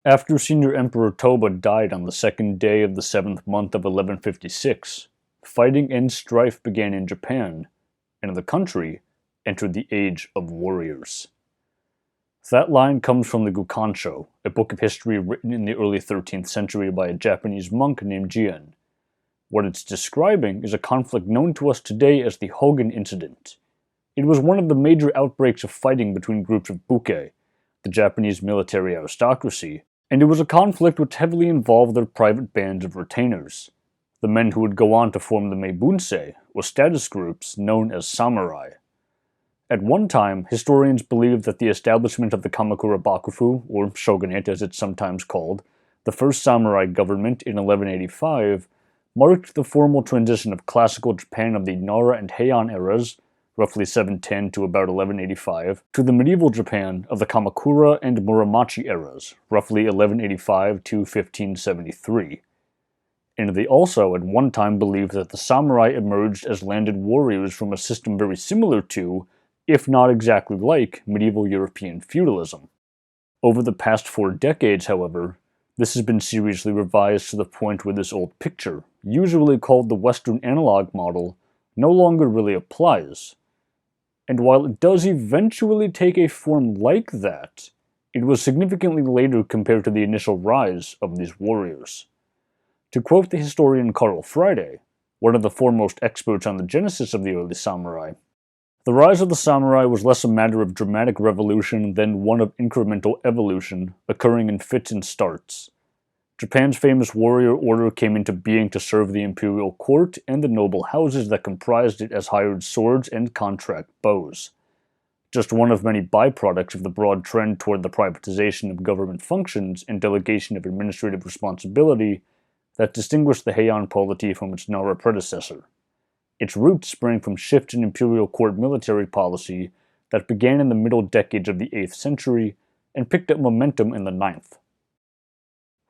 After Senior Emperor Toba died on the second day of the 7th month of 1156, fighting and strife began in Japan, and the country entered the Age of Warriors. That line comes from the Gukansho, a book of history written in the early 13th century by a Japanese monk named Jien. What it's describing is a conflict known to us today as the Hogen Incident. It was one of the major outbreaks of fighting between groups of buke, the Japanese military aristocracy, and it was a conflict which heavily involved their private bands of retainers. The men who would go on to form the Meibunsei, or status groups known as samurai. At one time, historians believed that the establishment of the Kamakura Bakufu, or shogunate as it's sometimes called, the first samurai government in 1185, marked the formal transition of classical Japan of the Nara and Heian eras, roughly 710 to about 1185, to the medieval Japan of the Kamakura and Muromachi eras, roughly 1185 to 1573. And they also at one time believed that the samurai emerged as landed warriors from a system very similar to, if not exactly like, medieval European feudalism. Over the past 4 decades, however, this has been seriously revised to the point where this old picture, usually called the Western analog model, no longer really applies. And while it does eventually take a form like that, it was significantly later compared to the initial rise of these warriors. To quote the historian Karl Friday, one of the foremost experts on the genesis of the early samurai, the rise of the samurai was less a matter of dramatic revolution than one of incremental evolution, occurring in fits and starts. Japan's famous warrior order came into being to serve the Imperial Court and the noble houses that comprised it as hired swords and contract bows. Just one of many byproducts of the broad trend toward the privatization of government functions and delegation of administrative responsibility that distinguished the Heian polity from its Nara predecessor. Its roots sprang from shifts in Imperial Court military policy that began in the middle decades of the 8th century and picked up momentum in the 9th.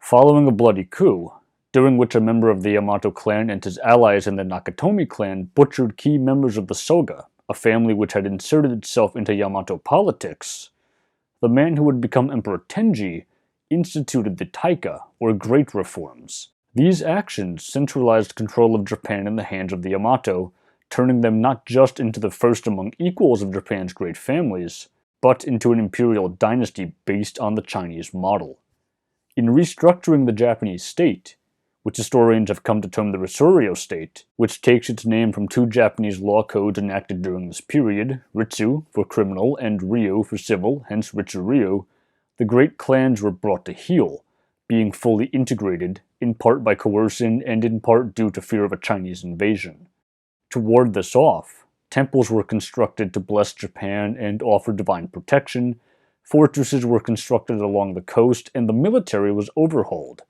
Following a bloody coup, during which a member of the Yamato clan and his allies in the Nakatomi clan butchered key members of the Soga, a family which had inserted itself into Yamato politics, the man who would become Emperor Tenji instituted the Taika, or Great Reforms. These actions centralized control of Japan in the hands of the Yamato, turning them not just into the first among equals of Japan's great families, but into an imperial dynasty based on the Chinese model. In restructuring the Japanese state, which historians have come to term the Ritsuryo state, which takes its name from 2 Japanese law codes enacted during this period, Ritsu for criminal and Ryo for civil, hence Ritsuryo, the great clans were brought to heel, being fully integrated, in part by coercion and in part due to fear of a Chinese invasion. To ward this off, temples were constructed to bless Japan and offer divine protection, fortresses were constructed along the coast, and the military was overhauled.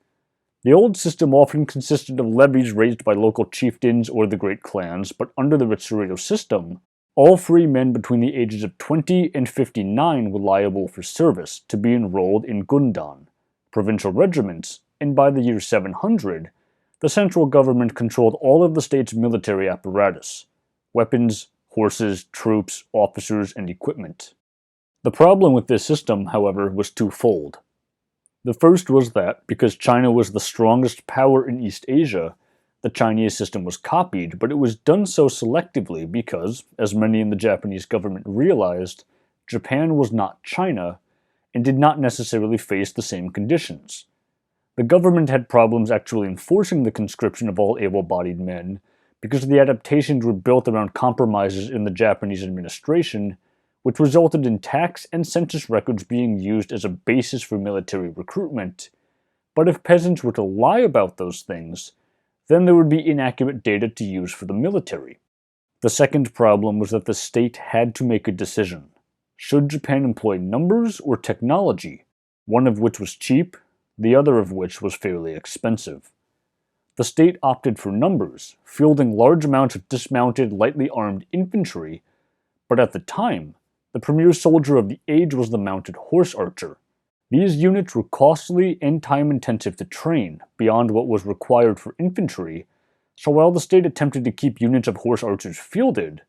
The old system often consisted of levies raised by local chieftains or the great clans, but under the Ritsuryo system, all free men between the ages of 20 and 59 were liable for service to be enrolled in gundan, provincial regiments, and by the year 700, the central government controlled all of the state's military apparatus: weapons, horses, troops, officers, and equipment. The problem with this system, however, was twofold. The first was that, because China was the strongest power in East Asia, the Chinese system was copied, but it was done so selectively because, as many in the Japanese government realized, Japan was not China, and did not necessarily face the same conditions. The government had problems actually enforcing the conscription of all able-bodied men, because the adaptations were built around compromises in the Japanese administration, which resulted in tax and census records being used as a basis for military recruitment. But if peasants were to lie about those things, then there would be inaccurate data to use for the military. The second problem was that the state had to make a decision. Should Japan employ numbers or technology, one of which was cheap, the other of which was fairly expensive? The state opted for numbers, fielding large amounts of dismounted, lightly armed infantry, but at the time, the premier soldier of the age was the mounted horse archer. These units were costly and time-intensive to train, beyond what was required for infantry, so while the state attempted to keep units of horse archers fielded,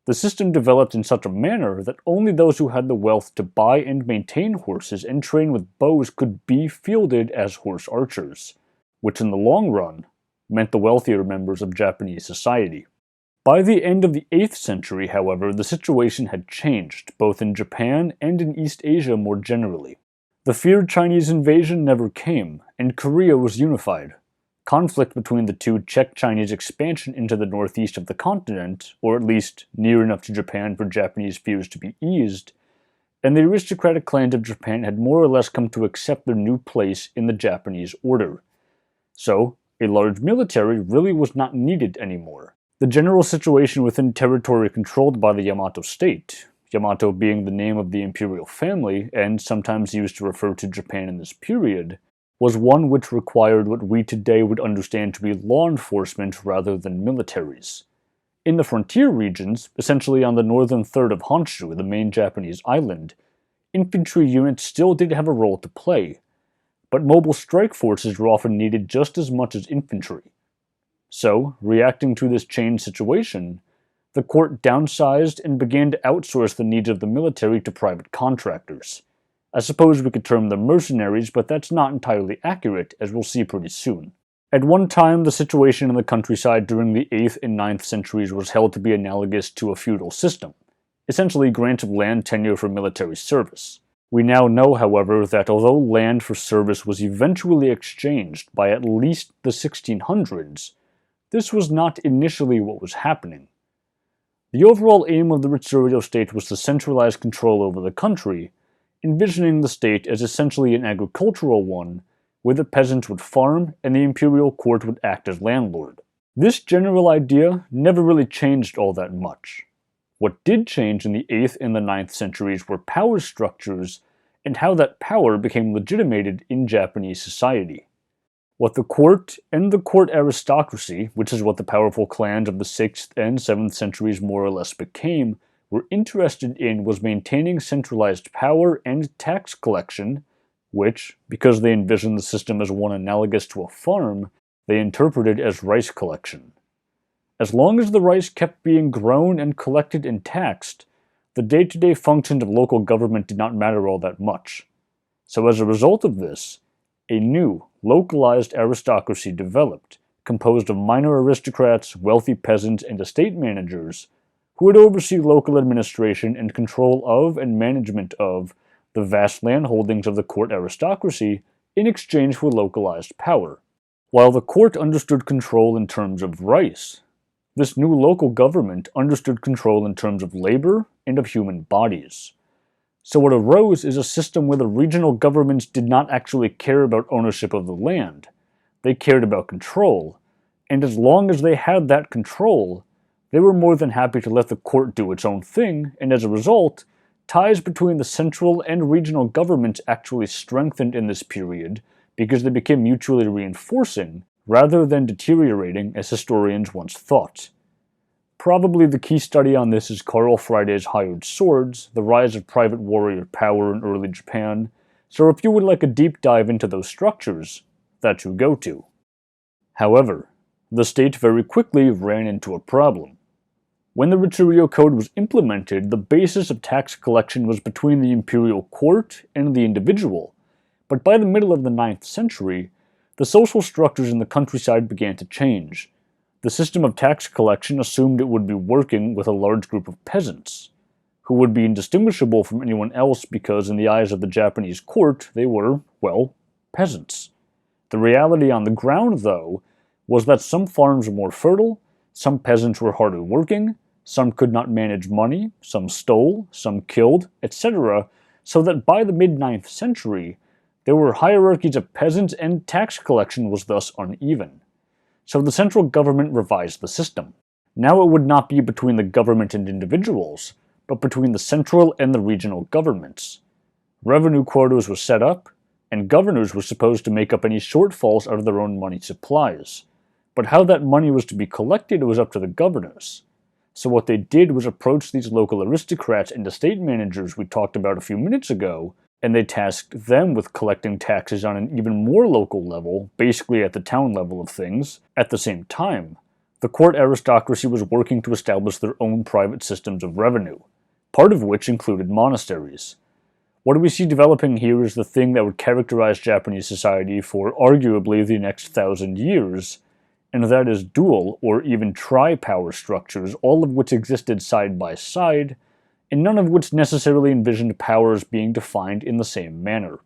The system developed in such a manner that only those who had the wealth to buy and maintain horses and train with bows could be fielded as horse archers, which in the long run meant the wealthier members of Japanese society. By the end of the 8th century, however, the situation had changed, both in Japan and in East Asia more generally. The feared Chinese invasion never came, and Korea was unified. Conflict between the two checked Chinese expansion into the northeast of the continent, or at least near enough to Japan for Japanese fears to be eased, and the aristocratic clans of Japan had more or less come to accept their new place in the Japanese order. So, a large military really was not needed anymore. The general situation within territory controlled by the Yamato state, Yamato being the name of the imperial family and sometimes used to refer to Japan in this period, was one which required what we today would understand to be law enforcement rather than militaries. In the frontier regions, essentially on the northern third of Honshu, the main Japanese island, infantry units still did have a role to play, but mobile strike forces were often needed just as much as infantry. So, reacting to this changed situation, the court downsized and began to outsource the needs of the military to private contractors. I suppose we could term them mercenaries, but that's not entirely accurate, as we'll see pretty soon. At one time, the situation in the countryside during the 8th and 9th centuries was held to be analogous to a feudal system, essentially grants of land tenure for military service. We now know, however, that although land for service was eventually exchanged by at least the 1600s, this was not initially what was happening. The overall aim of the Ritsuryo state was to centralize control over the country, envisioning the state as essentially an agricultural one, where the peasants would farm and the imperial court would act as landlord. This general idea never really changed all that much. What did change in the 8th and the 9th centuries were power structures and how that power became legitimated in Japanese society. What the court and the court aristocracy, which is what the powerful clans of the 6th and 7th centuries more or less became, were interested in was maintaining centralized power and tax collection, which, because they envisioned the system as one analogous to a farm, they interpreted as rice collection. As long as the rice kept being grown and collected and taxed, the day-to-day functions of local government did not matter all that much. So as a result of this, a new, localized aristocracy developed, composed of minor aristocrats, wealthy peasants, and estate managers, who would oversee local administration and control of and management of the vast land holdings of the court aristocracy in exchange for localized power. While the court understood control in terms of rice, this new local government understood control in terms of labor and of human bodies. So what arose is a system where the regional governments did not actually care about ownership of the land. They cared about control, and as long as they had that control, they were more than happy to let the court do its own thing, and as a result, ties between the central and regional governments actually strengthened in this period because they became mutually reinforcing rather than deteriorating as historians once thought. Probably the key study on this is Karl Friday's Hired Swords, The Rise of Private Warrior Power in Early Japan, so if you would like a deep dive into those structures, that's your go-to. However, the state very quickly ran into a problem. When the Ritsuryo Code was implemented, the basis of tax collection was between the imperial court and the individual, but by the middle of the 9th century, the social structures in the countryside began to change. The system of tax collection assumed it would be working with a large group of peasants, who would be indistinguishable from anyone else because in the eyes of the Japanese court, they were, well, peasants. The reality on the ground, though, was that some farms were more fertile, some peasants were harder working, some could not manage money, some stole, some killed, etc., so that by the mid-9th century, there were hierarchies of peasants and tax collection was thus uneven. So the central government revised the system. Now it would not be between the government and individuals, but between the central and the regional governments. Revenue quotas were set up, and governors were supposed to make up any shortfalls out of their own money supplies. But how that money was to be collected was up to the governors. So what they did was approach these local aristocrats and estate managers we talked about a few minutes ago, and they tasked them with collecting taxes on an even more local level, basically at the town level of things. At the same time, the the court aristocracy was working to establish their own private systems of revenue, part of which included monasteries. What we see developing here is the thing that would characterize Japanese society for arguably the next 1,000 years, and that is dual or even tri-power structures, all of which existed side by side, and none of which necessarily envisioned powers being defined in the same manner.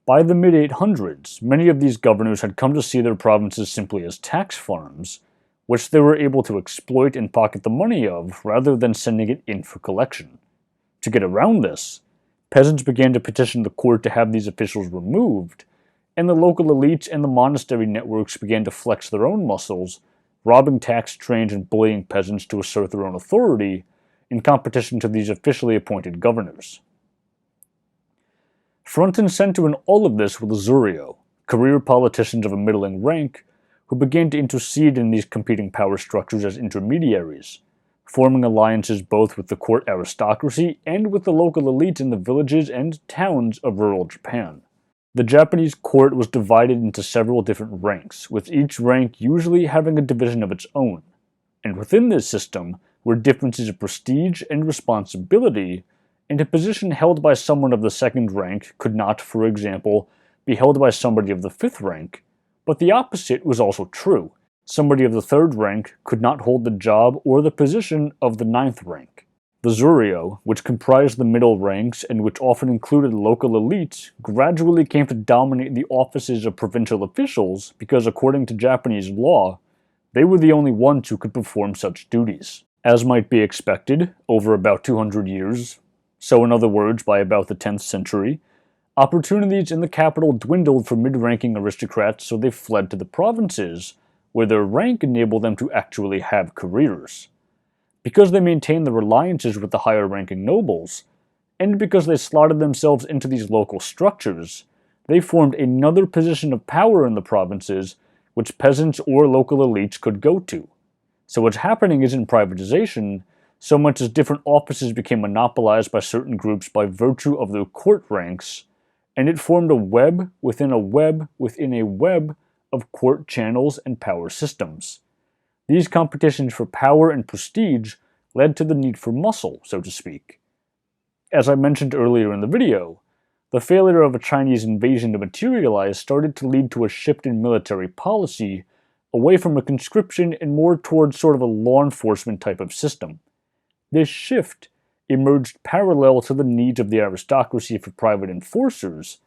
By the mid-800s, many of these governors had come to see their provinces simply as tax farms, which they were able to exploit and pocket the money of rather than sending it in for collection. To get around this, peasants began to petition the court to have these officials removed, and the local elites and the monastery networks began to flex their own muscles, robbing tax-trained and bullying peasants to assert their own authority in competition to these officially appointed governors. Front and center in all of this were the Ritsuryo, career politicians of a middling rank, who began to intercede in these competing power structures as intermediaries, forming alliances both with the court aristocracy and with the local elites in the villages and towns of rural Japan. The Japanese court was divided into several different ranks, with each rank usually having a division of its own, and within this system were differences of prestige and responsibility, and a position held by someone of the second rank could not, for example, be held by somebody of the fifth rank, but the opposite was also true. Somebody of the third rank could not hold the job or the position of the ninth rank. The Ritsuryo, which comprised the middle ranks and which often included local elites, gradually came to dominate the offices of provincial officials because, according to Japanese law, they were the only ones who could perform such duties. As might be expected, over about 200 years, so in other words by about the 10th century, opportunities in the capital dwindled for mid-ranking aristocrats, so they fled to the provinces, where their rank enabled them to actually have careers. Because they maintained their alliances with the higher-ranking nobles, and because they slotted themselves into these local structures, they formed another position of power in the provinces which peasants or local elites could go to. So what's happening isn't privatization, so much as different offices became monopolized by certain groups by virtue of their court ranks, and it formed a web within a web within a web of court channels and power systems. These competitions for power and prestige led to the need for muscle, so to speak. As I mentioned earlier in the video, the failure of a Chinese invasion to materialize started to lead to a shift in military policy away from a conscription and more towards sort of a law enforcement type of system. This shift emerged parallel to the needs of the aristocracy for private enforcers,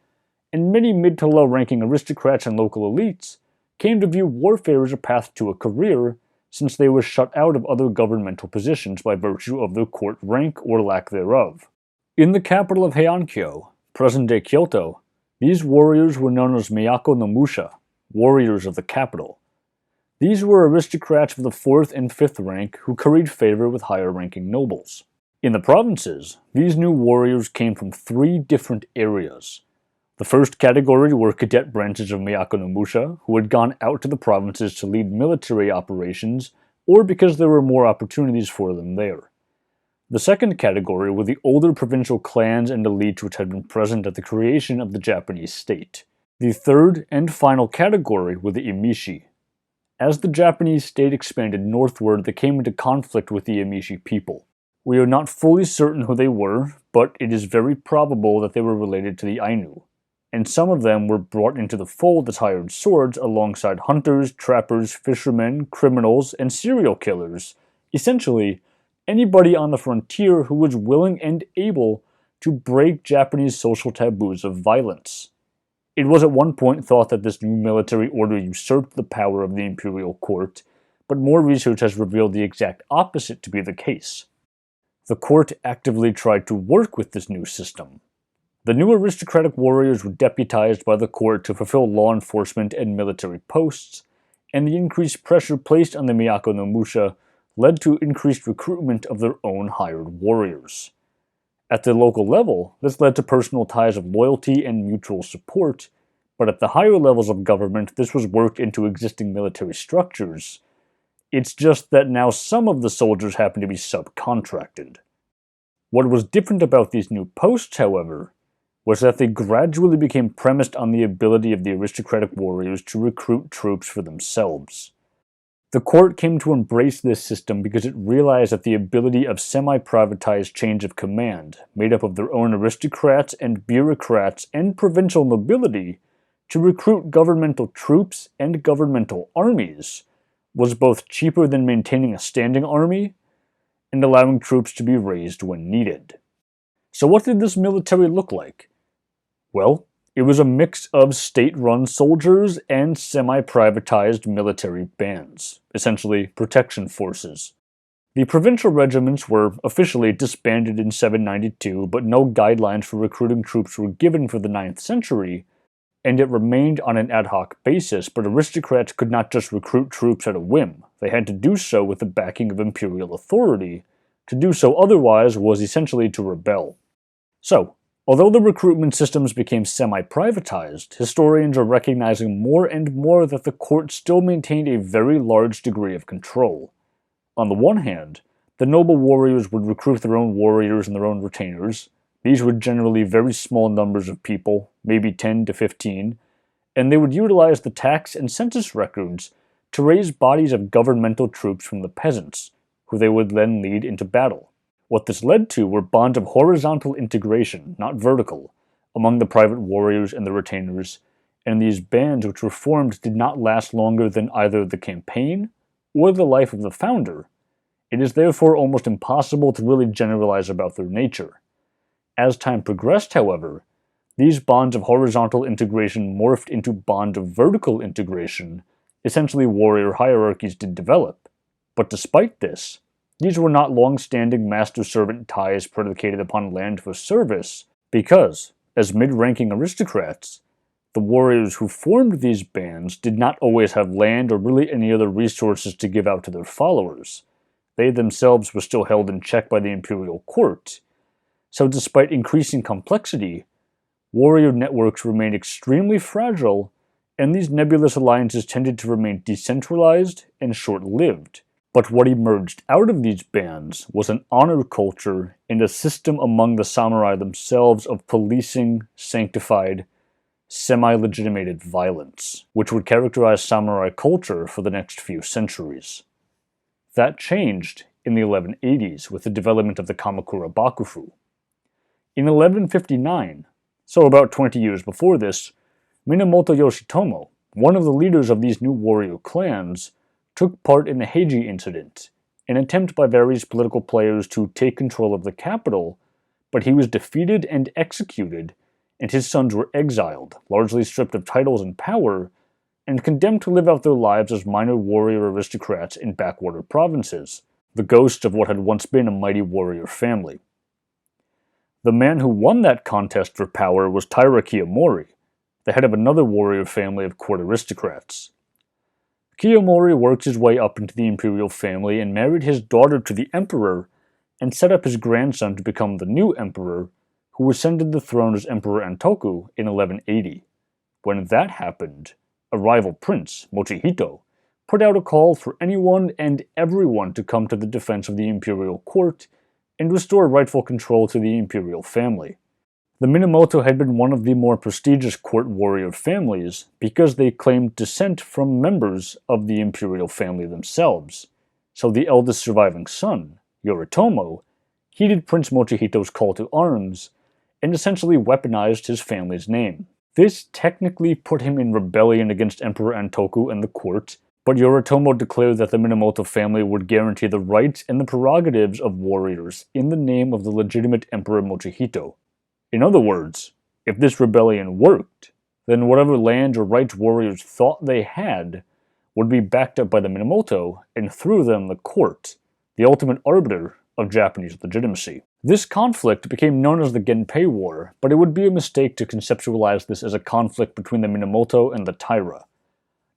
and many mid to low-ranking aristocrats and local elites came to view warfare as a path to a career, since they were shut out of other governmental positions by virtue of their court rank or lack thereof. In the capital of Heiankyo, present-day Kyoto, these warriors were known as Miyako no Musha, warriors of the capital. These were aristocrats of the 4th and 5th rank who curried favor with higher-ranking nobles. In the provinces, these new warriors came from 3 different areas. The first category were cadet branches of Miyako no Musha, who had gone out to the provinces to lead military operations, or because there were more opportunities for them there. The second category were the older provincial clans and elites which had been present at the creation of the Japanese state. The third and final category were the Emishi. As the Japanese state expanded northward, they came into conflict with the Emishi people. We are not fully certain who they were, but it is very probable that they were related to the Ainu, and some of them were brought into the fold as hired swords alongside hunters, trappers, fishermen, criminals, and serial killers. Essentially, anybody on the frontier who was willing and able to break Japanese social taboos of violence. It was at one point thought that this new military order usurped the power of the Imperial Court, but more research has revealed the exact opposite to be the case. The court actively tried to work with this new system. The new aristocratic warriors were deputized by the court to fulfill law enforcement and military posts, and the increased pressure placed on the Miyako no Musha led to increased recruitment of their own hired warriors. At the local level, this led to personal ties of loyalty and mutual support, but at the higher levels of government, this was worked into existing military structures. It's just that now some of the soldiers happen to be subcontracted. What was different about these new posts, however, was that they gradually became premised on the ability of the aristocratic warriors to recruit troops for themselves. The court came to embrace this system because it realized that the ability of semi-privatized chains of command, made up of their own aristocrats and bureaucrats and provincial nobility, to recruit governmental troops and governmental armies, was both cheaper than maintaining a standing army and allowing troops to be raised when needed. So what did this military look like? Well, it was a mix of state-run soldiers and semi-privatized military bands, essentially protection forces. The provincial regiments were officially disbanded in 792, but no guidelines for recruiting troops were given for the 9th century, and it remained on an ad hoc basis, but aristocrats could not just recruit troops at a whim. They had to do so with the backing of imperial authority. To do so otherwise was essentially to rebel. So, although the recruitment systems became semi-privatized, historians are recognizing more and more that the court still maintained a very large degree of control. On the one hand, the noble warriors would recruit their own warriors and their own retainers. These were generally very small numbers of people, maybe 10 to 15, and they would utilize the tax and census records to raise bodies of governmental troops from the peasants, who they would then lead into battle. What this led to were bonds of horizontal integration, not vertical, among the private warriors and the retainers, and these bands which were formed did not last longer than either the campaign or the life of the founder. It is therefore almost impossible to really generalize about their nature. As time progressed, however, these bonds of horizontal integration morphed into bonds of vertical integration. Essentially, warrior hierarchies did develop. But despite this, these were not long-standing master-servant ties predicated upon land for service, because, as mid-ranking aristocrats, the warriors who formed these bands did not always have land or really any other resources to give out to their followers. They themselves were still held in check by the Imperial Court. So despite increasing complexity, warrior networks remained extremely fragile, and these nebulous alliances tended to remain decentralized and short-lived. But what emerged out of these bands was an honor culture and a system among the samurai themselves of policing sanctified, semi-legitimated violence, which would characterize samurai culture for the next few centuries. That changed in the 1180s with the development of the Kamakura Bakufu. In 1159, so about 20 years before this, Minamoto Yoshitomo, one of the leaders of these new warrior clans, took part in the Heiji incident, an attempt by various political players to take control of the capital, but he was defeated and executed, and his sons were exiled, largely stripped of titles and power, and condemned to live out their lives as minor warrior aristocrats in backwater provinces, the ghosts of what had once been a mighty warrior family. The man who won that contest for power was Taira Kiyomori, the head of another warrior family of court aristocrats. Kiyomori worked his way up into the imperial family and married his daughter to the emperor and set up his grandson to become the new emperor, who ascended the throne as Emperor Antoku in 1180. When that happened, a rival prince, Mochihito, put out a call for anyone and everyone to come to the defense of the imperial court and restore rightful control to the imperial family. The Minamoto had been one of the more prestigious court warrior families because they claimed descent from members of the imperial family themselves, so the eldest surviving son, Yoritomo, heeded Prince Mochihito's call to arms and essentially weaponized his family's name. This technically put him in rebellion against Emperor Antoku and the court, but Yoritomo declared that the Minamoto family would guarantee the rights and the prerogatives of warriors in the name of the legitimate Emperor Mochihito. In other words, if this rebellion worked, then whatever land or rights warriors thought they had would be backed up by the Minamoto, and through them the court, the ultimate arbiter of Japanese legitimacy. This conflict became known as the Genpei War, but it would be a mistake to conceptualize this as a conflict between the Minamoto and the Taira.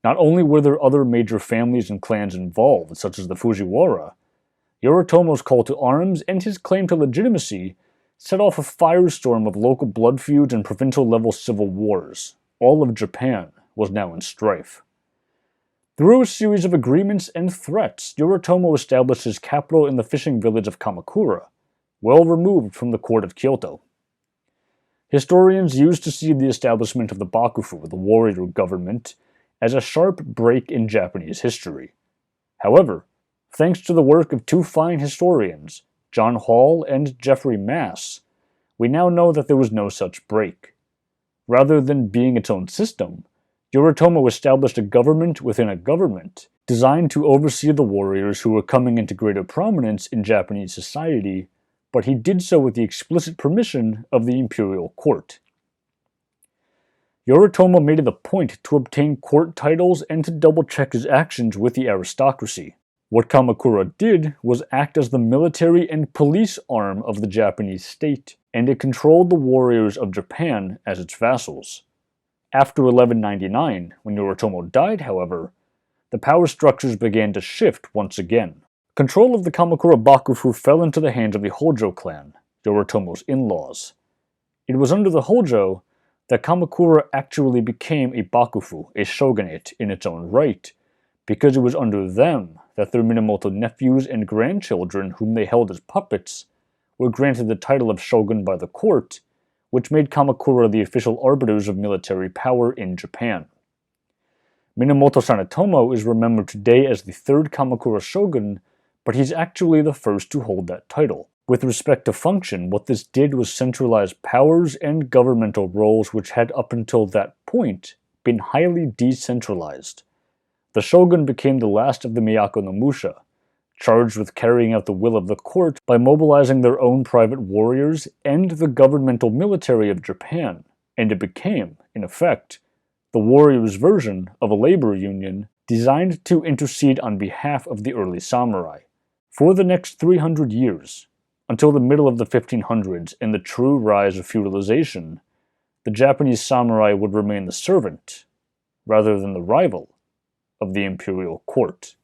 Not only were there other major families and clans involved, such as the Fujiwara, Yoritomo's call to arms and his claim to legitimacy set off a firestorm of local blood feuds and provincial-level civil wars. All of Japan was now in strife. Through a series of agreements and threats, Yoritomo established his capital in the fishing village of Kamakura, well removed from the court of Kyoto. Historians used to see the establishment of the Bakufu, the warrior government, as a sharp break in Japanese history. However, thanks to the work of two fine historians, John Hall and Geoffrey Mass, we now know that there was no such break. Rather than being its own system, Yoritomo established a government within a government, designed to oversee the warriors who were coming into greater prominence in Japanese society, but he did so with the explicit permission of the Imperial Court. Yoritomo made it a point to obtain court titles and to double-check his actions with the aristocracy. What Kamakura did was act as the military and police arm of the Japanese state, and it controlled the warriors of Japan as its vassals. After 1199, when Yoritomo died, however, the power structures began to shift once again. Control of the Kamakura Bakufu fell into the hands of the Hojo clan, Yoritomo's in-laws. It was under the Hojo that Kamakura actually became a Bakufu, a shogunate in its own right, because it was under them that their Minamoto nephews and grandchildren, whom they held as puppets, were granted the title of shogun by the court, which made Kamakura the official arbiters of military power in Japan. Minamoto Sanetomo is remembered today as the third Kamakura shogun, but he's actually the first to hold that title. With respect to function, what this did was centralize powers and governmental roles which had up until that point been highly decentralized. The shogun became the last of the Miyako no Musha, charged with carrying out the will of the court by mobilizing their own private warriors and the governmental military of Japan, and it became, in effect, the warriors' version of a labor union designed to intercede on behalf of the early samurai. For the next 300 years, until the middle of the 1500s and the true rise of feudalization, the Japanese samurai would remain the servant, rather than the rival, of the imperial court.